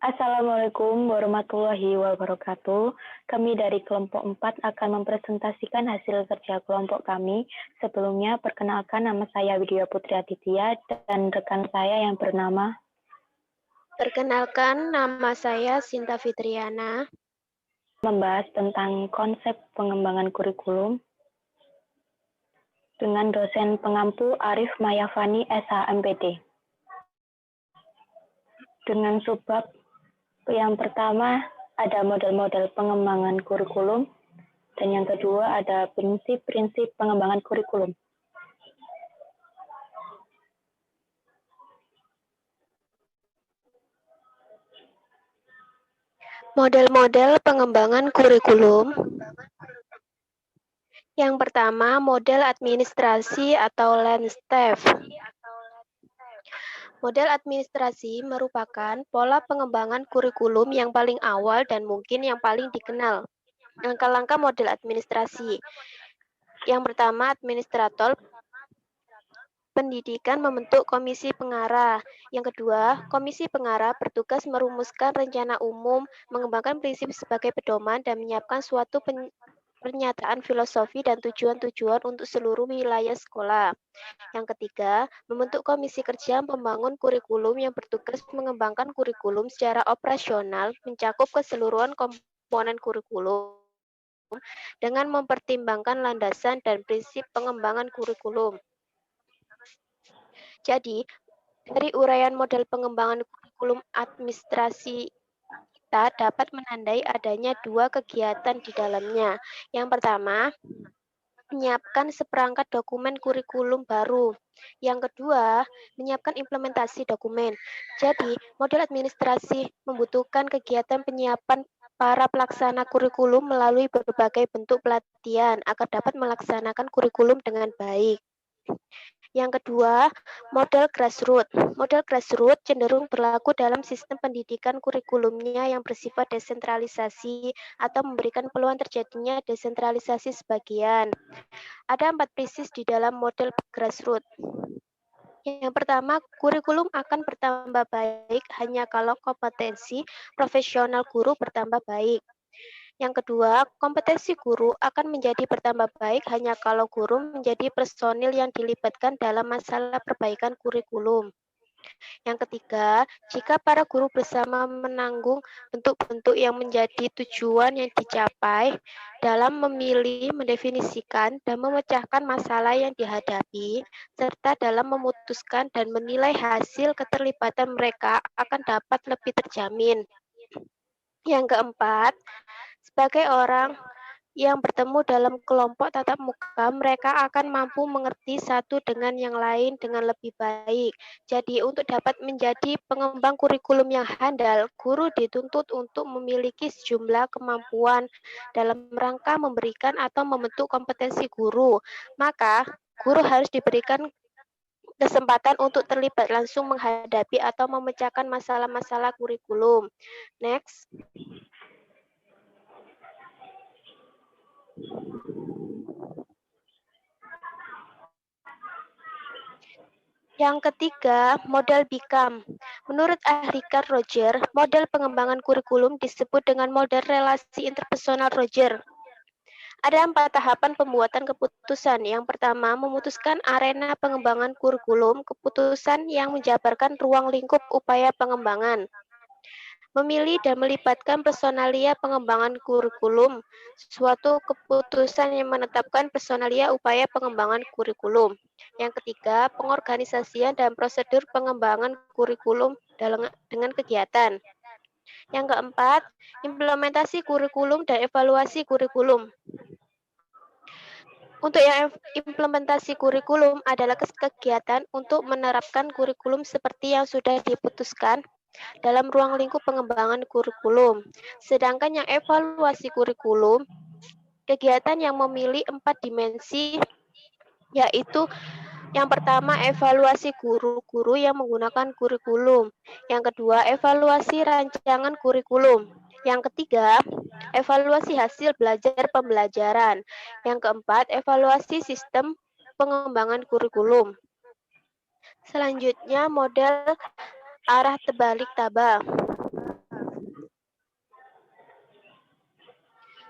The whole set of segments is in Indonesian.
Assalamualaikum warahmatullahi wabarakatuh. Kami dari kelompok 4 akan mempresentasikan hasil kerja kelompok kami. Sebelumnya, perkenalkan nama saya Widya Putri Aditya dan rekan saya yang bernama. Perkenalkan, nama saya Sinta Fitriana. Membahas tentang konsep pengembangan kurikulum dengan dosen pengampu Arif Mayafani SHMPD. Dengan subbab yang pertama ada model-model pengembangan kurikulum dan yang kedua ada prinsip-prinsip pengembangan kurikulum. Model-model pengembangan kurikulum. Yang pertama, model administrasi atau Landstaff. Model administrasi merupakan pola pengembangan kurikulum yang paling awal dan mungkin yang paling dikenal. Langkah-langkah model administrasi. Yang pertama, administrator pendidikan membentuk komisi pengarah. Yang kedua, komisi pengarah bertugas merumuskan rencana umum, mengembangkan prinsip sebagai pedoman, dan menyiapkan suatu pernyataan filosofi dan tujuan-tujuan untuk seluruh wilayah sekolah. Yang ketiga, membentuk komisi kerja membangun kurikulum yang bertugas mengembangkan kurikulum secara operasional, mencakup keseluruhan komponen kurikulum, dengan mempertimbangkan landasan dan prinsip pengembangan kurikulum. Jadi, dari uraian model pengembangan kurikulum administrasi kita dapat menandai adanya dua kegiatan di dalamnya. Yang pertama, menyiapkan seperangkat dokumen kurikulum baru. Yang kedua, menyiapkan implementasi dokumen. Jadi, model administrasi membutuhkan kegiatan penyiapan para pelaksana kurikulum melalui berbagai bentuk pelatihan agar dapat melaksanakan kurikulum dengan baik. Yang kedua, model grassroots. Model grassroots cenderung berlaku dalam sistem pendidikan kurikulumnya yang bersifat desentralisasi atau memberikan peluang terjadinya desentralisasi sebagian. Ada 4 prinsip di dalam model grassroots. Yang pertama, kurikulum akan bertambah baik hanya kalau kompetensi profesional guru bertambah baik. Yang kedua, kompetensi guru akan menjadi bertambah baik hanya kalau guru menjadi personil yang dilibatkan dalam masalah perbaikan kurikulum. Yang ketiga, jika para guru bersama menanggung bentuk-bentuk yang menjadi tujuan yang dicapai dalam memilih, mendefinisikan, dan memecahkan masalah yang dihadapi, serta dalam memutuskan dan menilai hasil keterlibatan mereka akan dapat lebih terjamin. Yang keempat, sebagai orang yang bertemu dalam kelompok tatap muka, mereka akan mampu mengerti satu dengan yang lain dengan lebih baik. Jadi, untuk dapat menjadi pengembang kurikulum yang handal, guru dituntut untuk memiliki sejumlah kemampuan dalam rangka memberikan atau membentuk kompetensi guru. Maka, guru harus diberikan kesempatan untuk terlibat langsung menghadapi atau memecahkan masalah-masalah kurikulum. Next. Yang ketiga, model BICAM. Menurut ahli Carl Roger, model pengembangan kurikulum disebut dengan model relasi interpersonal Roger. Ada 4 tahapan pembuatan keputusan. Yang pertama, memutuskan arena pengembangan kurikulum, keputusan yang menjabarkan ruang lingkup upaya pengembangan. Memilih dan melibatkan personalia pengembangan kurikulum, suatu keputusan yang menetapkan personalia upaya pengembangan kurikulum. Yang ketiga, pengorganisasian dan prosedur pengembangan kurikulum dengan kegiatan. Yang keempat, implementasi kurikulum dan evaluasi kurikulum. Untuk yang implementasi kurikulum adalah kegiatan untuk menerapkan kurikulum seperti yang sudah diputuskan dalam ruang lingkup pengembangan kurikulum. Sedangkan yang evaluasi kurikulum, kegiatan yang memilih 4 dimensi, yaitu yang pertama, evaluasi guru-guru yang menggunakan kurikulum. Yang kedua, evaluasi rancangan kurikulum. Yang ketiga, evaluasi hasil belajar pembelajaran. Yang keempat, evaluasi sistem pengembangan kurikulum. Selanjutnya, model arah terbalik tabah.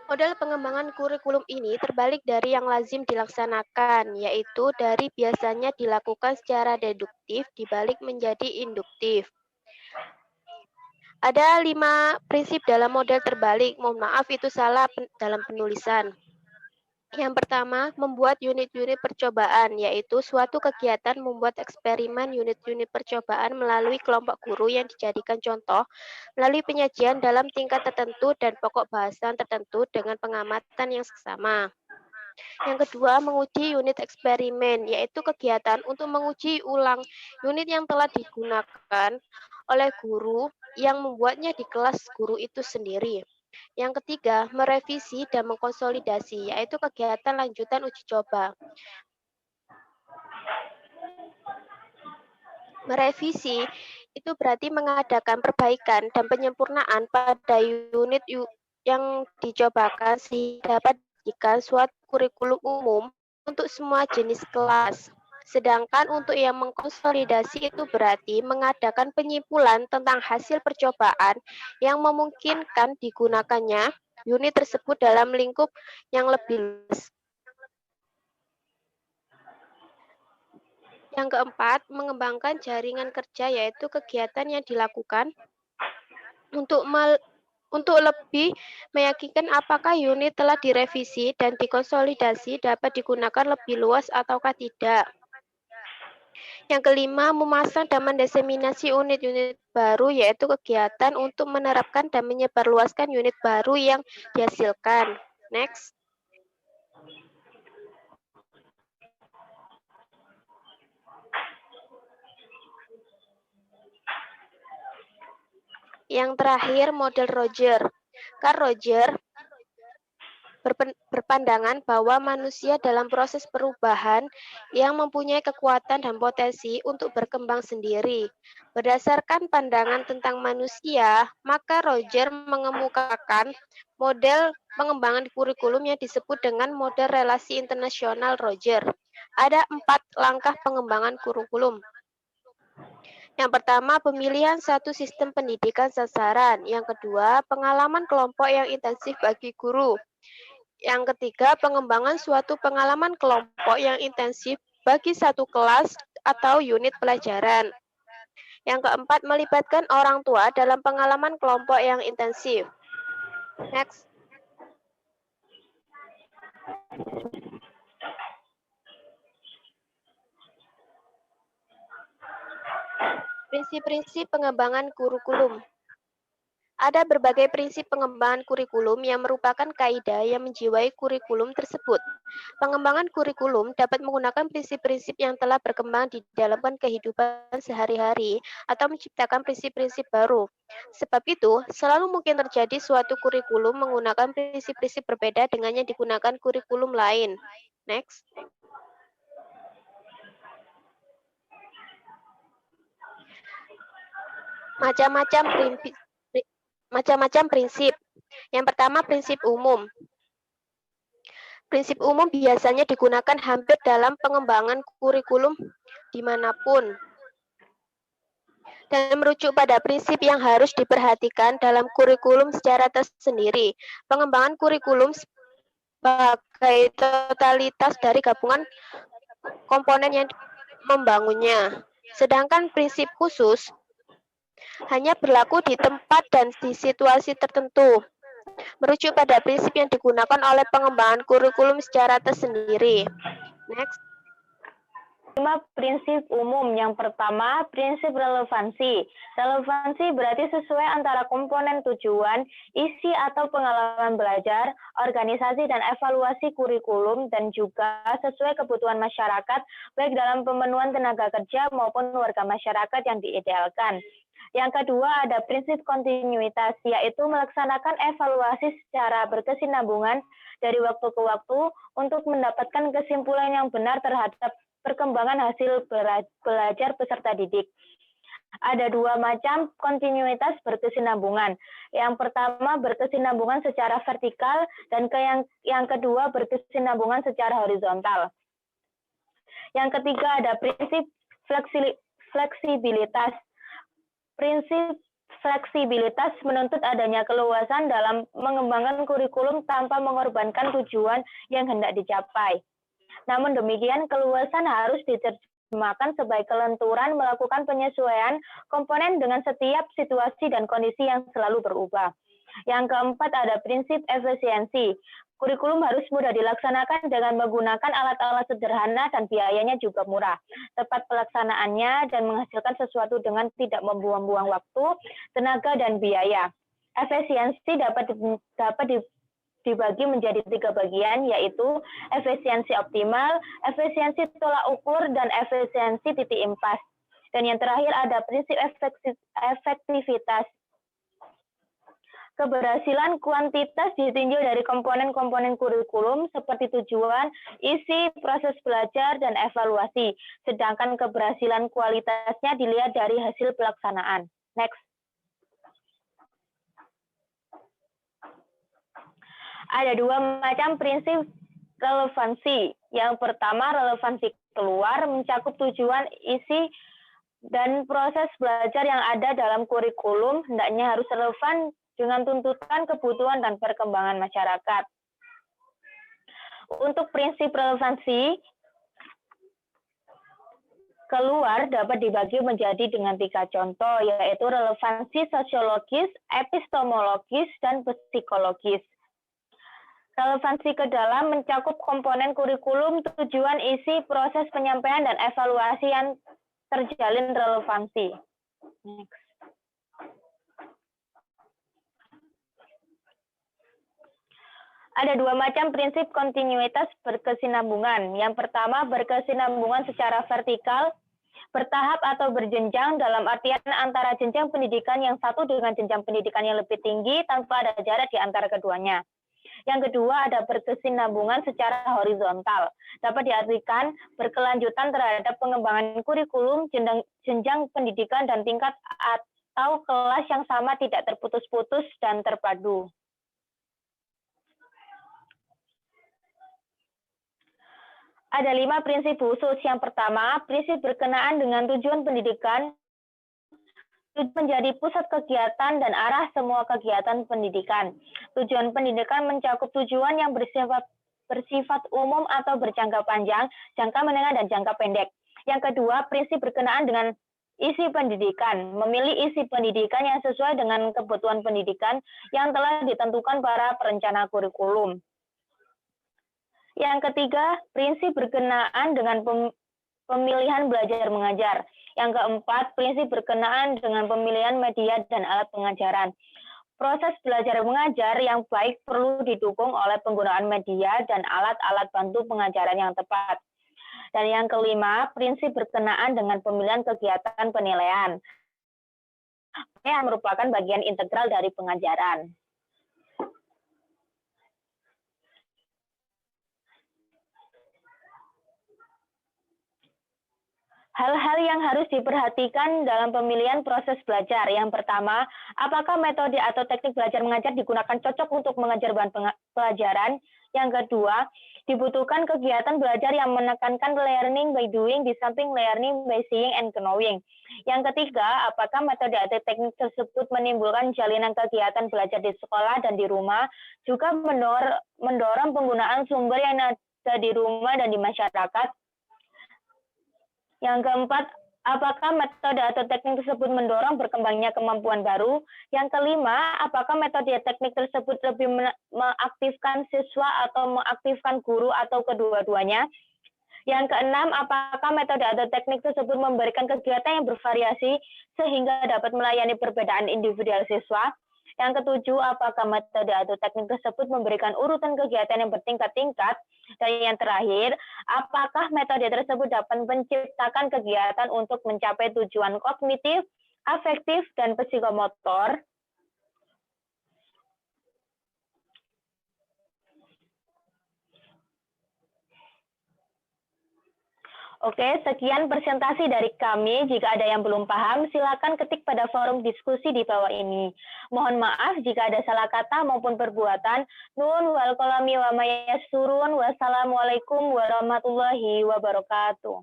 Model pengembangan kurikulum ini terbalik dari yang lazim dilaksanakan, yaitu dari biasanya dilakukan secara deduktif dibalik menjadi induktif. Ada 5 prinsip dalam model terbalik. Mohon maaf itu salah dalam penulisan. Yang pertama, membuat unit-unit percobaan, yaitu suatu kegiatan membuat eksperimen unit-unit percobaan melalui kelompok guru yang dijadikan contoh, melalui penyajian dalam tingkat tertentu dan pokok bahasan tertentu dengan pengamatan yang seksama. Yang kedua, menguji unit eksperimen, yaitu kegiatan untuk menguji ulang unit yang telah digunakan oleh guru yang membuatnya di kelas guru itu sendiri. Yang ketiga, merevisi dan mengkonsolidasi, yaitu kegiatan lanjutan uji coba. Merevisi itu berarti mengadakan perbaikan dan penyempurnaan pada unit yang dicobakan sehingga dapat dijadikan suatu kurikulum umum untuk semua jenis kelas. Sedangkan untuk yang mengkonsolidasi itu berarti mengadakan penyimpulan tentang hasil percobaan yang memungkinkan digunakannya unit tersebut dalam lingkup yang lebih luas. Yang keempat, mengembangkan jaringan kerja, yaitu kegiatan yang dilakukan untuk lebih meyakinkan apakah unit telah direvisi dan dikonsolidasi dapat digunakan lebih luas ataukah tidak. Yang kelima, memasang dan mendiseminasi unit-unit baru, yaitu kegiatan untuk menerapkan dan menyebarluaskan unit baru yang dihasilkan. Next. Yang terakhir, model Roger. Carl Roger berpandangan bahwa manusia dalam proses perubahan yang mempunyai kekuatan dan potensi untuk berkembang sendiri. Berdasarkan pandangan tentang manusia, maka Roger mengemukakan model pengembangan kurikulum yang disebut dengan model relasi internasional Roger. Ada 4 langkah pengembangan kurikulum. Yang pertama, pemilihan satu sistem pendidikan sasaran. Yang kedua, pengalaman kelompok yang intensif bagi guru. Yang ketiga, pengembangan suatu pengalaman kelompok yang intensif bagi satu kelas atau unit pelajaran. Yang keempat, melibatkan orang tua dalam pengalaman kelompok yang intensif. Next. Prinsip-prinsip pengembangan kurikulum. Ada berbagai prinsip pengembangan kurikulum yang merupakan kaidah yang menjiwai kurikulum tersebut. Pengembangan kurikulum dapat menggunakan prinsip-prinsip yang telah berkembang di dalam kehidupan sehari-hari atau menciptakan prinsip-prinsip baru. Sebab itu, selalu mungkin terjadi suatu kurikulum menggunakan prinsip-prinsip berbeda dengan yang digunakan kurikulum lain. Next. Macam-macam prinsip. Yang pertama, prinsip umum. Prinsip umum biasanya digunakan hampir dalam pengembangan kurikulum dimanapun dan merujuk pada prinsip yang harus diperhatikan dalam kurikulum secara tersendiri. Pengembangan kurikulum sebagai totalitas dari gabungan komponen yang membangunnya. Sedangkan prinsip khusus hanya berlaku di tempat dan di situasi tertentu, merujuk pada prinsip yang digunakan oleh pengembangan kurikulum secara tersendiri. Next. 5 prinsip umum. Yang pertama, prinsip relevansi. Relevansi berarti sesuai antara komponen tujuan, isi atau pengalaman belajar, organisasi dan evaluasi kurikulum, dan juga sesuai kebutuhan masyarakat, baik dalam pemenuhan tenaga kerja maupun warga masyarakat yang diidealkan. Yang kedua, ada prinsip kontinuitas, yaitu melaksanakan evaluasi secara berkesinambungan dari waktu ke waktu untuk mendapatkan kesimpulan yang benar terhadap perkembangan hasil belajar peserta didik. Ada 2 macam kontinuitas berkesinambungan. Yang pertama berkesinambungan secara vertikal dan yang kedua berkesinambungan secara horizontal. Yang ketiga ada prinsip fleksibilitas. Prinsip Fleksibilitas menuntut adanya keluasan dalam mengembangkan kurikulum tanpa mengorbankan tujuan yang hendak dicapai. Namun demikian, keluasan harus diterjemahkan sebagai kelenturan melakukan penyesuaian komponen dengan setiap situasi dan kondisi yang selalu berubah. Yang keempat ada prinsip efisiensi. Kurikulum harus mudah dilaksanakan dengan menggunakan alat-alat sederhana dan biayanya juga murah. Tepat pelaksanaannya dan menghasilkan sesuatu dengan tidak membuang-buang waktu, tenaga, dan biaya. Efisiensi dapat dibagi menjadi 3 bagian, yaitu efisiensi optimal, efisiensi tolak ukur, dan efisiensi titik impas. Dan yang terakhir ada prinsip efektivitas. Keberhasilan kuantitas ditinjau dari komponen-komponen kurikulum seperti tujuan, isi, proses belajar, dan evaluasi. Sedangkan keberhasilan kualitasnya dilihat dari hasil pelaksanaan. Next. Ada 2 macam prinsip relevansi. Yang pertama, relevansi keluar, mencakup tujuan, isi, dan proses belajar yang ada dalam kurikulum, hendaknya harus relevan dengan tuntutan, kebutuhan, dan perkembangan masyarakat. Untuk prinsip relevansi keluar dapat dibagi menjadi dengan 3 contoh, yaitu relevansi sosiologis, epistemologis, dan psikologis. Relevansi ke dalam mencakup komponen kurikulum, tujuan, isi, proses penyampaian, dan evaluasi yang terjalin relevansi. Next. Ada 2 macam prinsip kontinuitas berkesinambungan. Yang pertama, berkesinambungan secara vertikal, bertahap atau berjenjang dalam artian antara jenjang pendidikan yang satu dengan jenjang pendidikan yang lebih tinggi tanpa ada jarak di antara keduanya. Yang kedua, ada berkesinambungan secara horizontal. Dapat diartikan berkelanjutan terhadap pengembangan kurikulum, jenjang pendidikan, dan tingkat atau kelas yang sama tidak terputus-putus dan terpadu. Ada 5 prinsip khusus. Yang pertama, prinsip berkenaan dengan tujuan pendidikan menjadi pusat kegiatan dan arah semua kegiatan pendidikan. Tujuan pendidikan mencakup tujuan yang bersifat umum atau berjangka panjang, jangka menengah, dan jangka pendek. Yang kedua, prinsip berkenaan dengan isi pendidikan, memilih isi pendidikan yang sesuai dengan kebutuhan pendidikan yang telah ditentukan para perencana kurikulum. Yang ketiga, prinsip berkenaan dengan pemilihan belajar mengajar. Yang keempat, prinsip berkenaan dengan pemilihan media dan alat pengajaran. Proses belajar mengajar yang baik perlu didukung oleh penggunaan media dan alat-alat bantu pengajaran yang tepat. Dan yang kelima, prinsip berkenaan dengan pemilihan kegiatan penilaian yang merupakan bagian integral dari pengajaran. Hal-hal yang harus diperhatikan dalam pemilihan proses belajar. Yang pertama, apakah metode atau teknik belajar mengajar digunakan cocok untuk mengajar bahan pelajaran? Yang kedua, dibutuhkan kegiatan belajar yang menekankan learning by doing di samping learning by seeing and knowing. Yang ketiga, apakah metode atau teknik tersebut menimbulkan jalinan kegiatan belajar di sekolah dan di rumah, juga mendorong penggunaan sumber yang ada di rumah dan di masyarakat. Yang keempat, apakah metode atau teknik tersebut mendorong berkembangnya kemampuan baru? Yang kelima, apakah metode teknik tersebut lebih mengaktifkan siswa atau mengaktifkan guru atau kedua-duanya? Yang keenam, apakah metode atau teknik tersebut memberikan kegiatan yang bervariasi sehingga dapat melayani perbedaan individual siswa? Yang ketujuh, apakah metode atau teknik tersebut memberikan urutan kegiatan yang bertingkat-tingkat? Dan yang terakhir, apakah metode tersebut dapat menciptakan kegiatan untuk mencapai tujuan kognitif, afektif, dan psikomotor? Oke, sekian presentasi dari kami. Jika ada yang belum paham, silakan ketik pada forum diskusi di bawah ini. Mohon maaf jika ada salah kata maupun perbuatan. Nun wal kolami wa mayasurun. Wassalamualaikum warahmatullahi wabarakatuh.